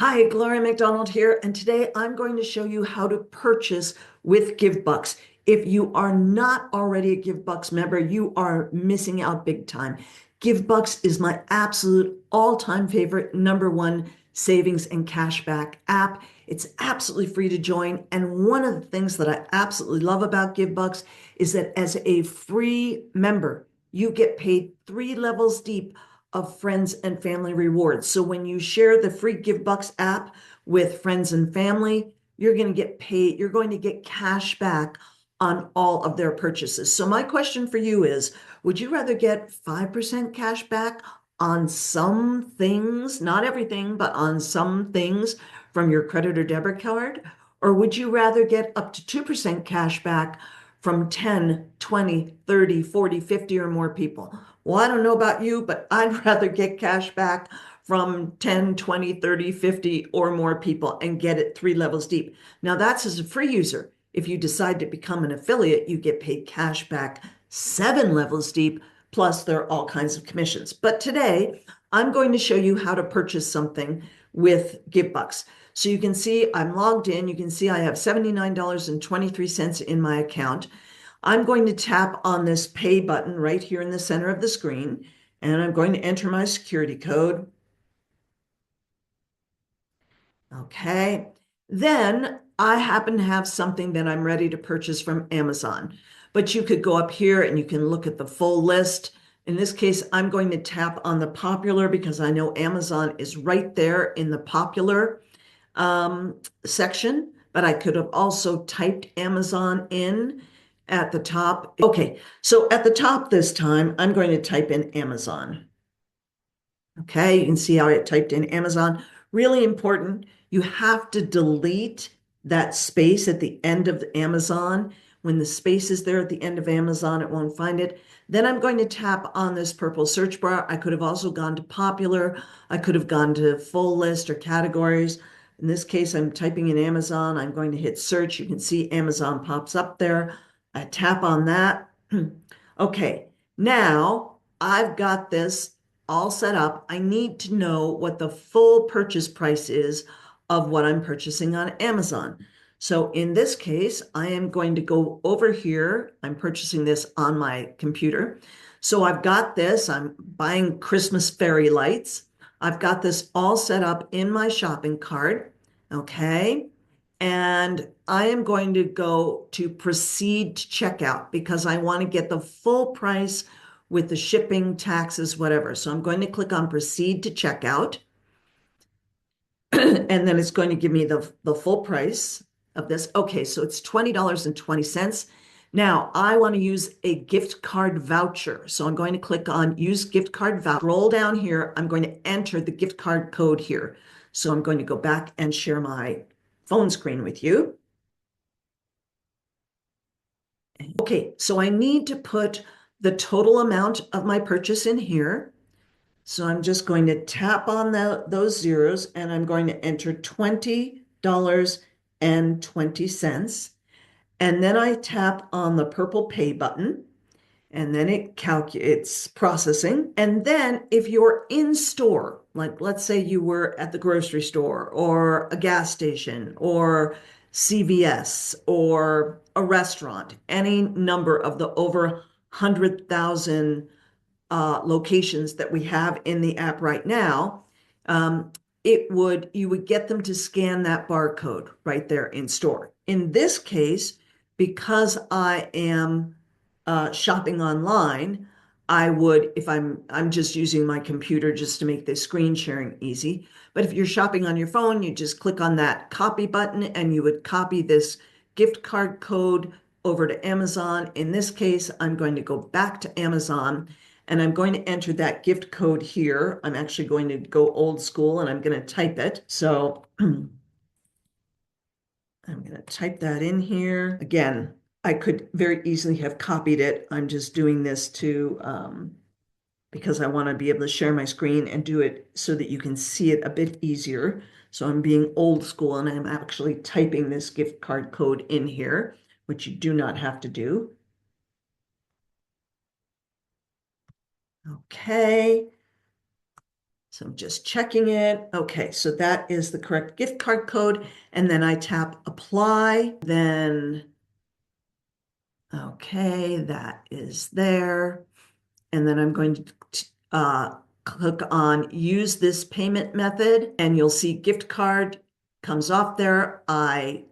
Hi, Gloria McDonald here, and today I'm going to show you how to purchase with GiveBux. If you are not already a GiveBux member, you are missing out big time. GiveBux is my absolute all-time favorite #1 savings and cashback app. It's absolutely free to join, and one of the things that I absolutely love about GiveBux is that as a free member, you get paid 3 levels deep of friends and family rewards. So when you share the free GivBux app with friends and family, you're going to get paid, you're going to get cash back on all of their purchases. So my question for you is, would you rather get 5% cash back on some things, not everything, but on some things from your credit or debit card? Or would you rather get up to 2% cash back from 10, 20, 30, 40, 50 or more people? Well, I don't know about you, but I'd rather get cash back from 10, 20, 30, 50 or more people and get it 3 levels deep. Now, that's as a free user. If you decide to become an affiliate, you get paid cash back 7 levels deep, plus there are all kinds of commissions. But today, I'm going to show you how to purchase something with GiveBux. So you can see I'm logged in. You can see I have $79.23 in my account. I'm going to tap on this pay button right here in the center of the screen, and I'm going to enter my security code. Okay. Then I happen to have something that I'm ready to purchase from Amazon. But you could go up here and you can look at the full list. In this case, I'm going to tap on the popular because I know Amazon is right there in the popular section, but I could have also typed Amazon in at the top. Okay, so at the top this time, I'm going to type in Amazon. Okay, you can see how I typed in Amazon. Really important, you have to delete that space at the end of Amazon. When the space is there at the end of Amazon, it won't find it. Then I'm going to tap on this purple search bar. I could have also gone to popular. I could have gone to full list or categories. In this case, I'm typing in Amazon. I'm going to hit search. You can see Amazon pops up there. I tap on that. Okay, now I've got this all set up. I need to know what the full purchase price is of what I'm purchasing on Amazon. So in this case, I am going to go over here. I'm purchasing this on my computer. So I've got this. I'm buying Christmas fairy lights. I've got this all set up in my shopping cart. Okay. And I am going to go to proceed to checkout because I want to get the full price with the shipping, taxes, whatever. So I'm going to click on proceed to checkout. And then it's going to give me the full price of this. Okay, so it's $20.20. Now I want to use a gift card voucher. So I'm going to click on use gift card voucher. Roll down here. I'm going to enter the gift card code here. So I'm going to go back and share my phone screen with you. Okay, so I need to put the total amount of my purchase in here. So I'm just going to tap on those zeros and I'm going to enter $20.20. And then I tap on the purple pay button and then it's processing. And then if you're in store, like let's say you were at the grocery store or a gas station or CVS or a restaurant, any number of the over 100,000 locations that we have in the app right now, you would get them to scan that barcode right there in store. In this case, because I am shopping online, I would, if I'm just using my computer just to make the screen sharing easy. But if you're shopping on your phone, you just click on that copy button and you would copy this gift card code over to Amazon. In this case, I'm going to go back to Amazon and I'm going to enter that gift code here. I'm actually going to go old school and I'm going to type it. So I'm going to type that in here. Again, I could very easily have copied it. I'm just doing this because I want to be able to share my screen and do it so that you can see it a bit easier. So I'm being old school and I'm actually typing this gift card code in here, which you do not have to do. Okay. So I'm just checking it. Okay, so that is the correct gift card code. And then I tap apply. Then, okay, that is there. And then I'm going to click on use this payment method, and you'll see gift card comes off there. I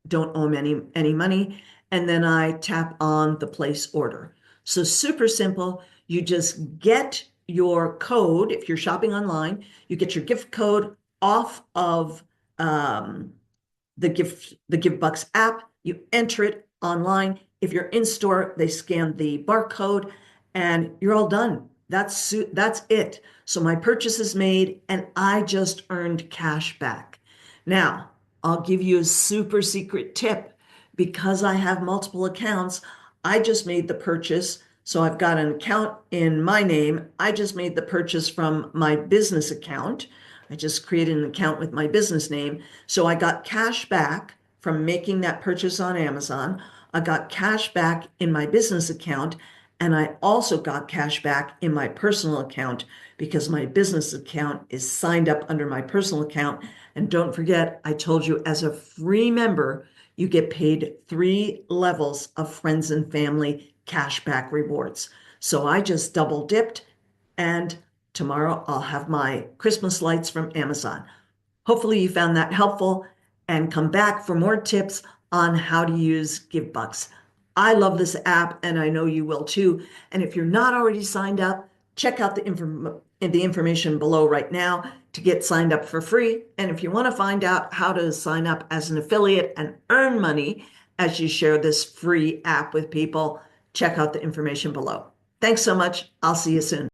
don't owe them any money. And then I tap on the place order. So super simple. You just get your code. If you're shopping online, you get your gift code off of the GivBux app. You enter it online. If you're in store, they scan the barcode and you're all done. That's it. So my purchase is made and I just earned cash back. Now, I'll give you a super secret tip. Because I have multiple accounts, I just made the purchase. So I've got an account in my name. I just made the purchase from my business account. I just created an account with my business name. So I got cash back from making that purchase on Amazon. I got cash back in my business account. And I also got cash back in my personal account because my business account is signed up under my personal account. And don't forget, I told you as a free member, you get paid 3 levels of friends and family cashback rewards. So I just double dipped, and tomorrow I'll have my Christmas lights from Amazon. Hopefully you found that helpful and come back for more tips on how to use GiveBux. I love this app and I know you will too. And if you're not already signed up, check out the information below right now to get signed up for free. And if you want to find out how to sign up as an affiliate and earn money as you share this free app with people, check out the information below. Thanks so much. I'll see you soon.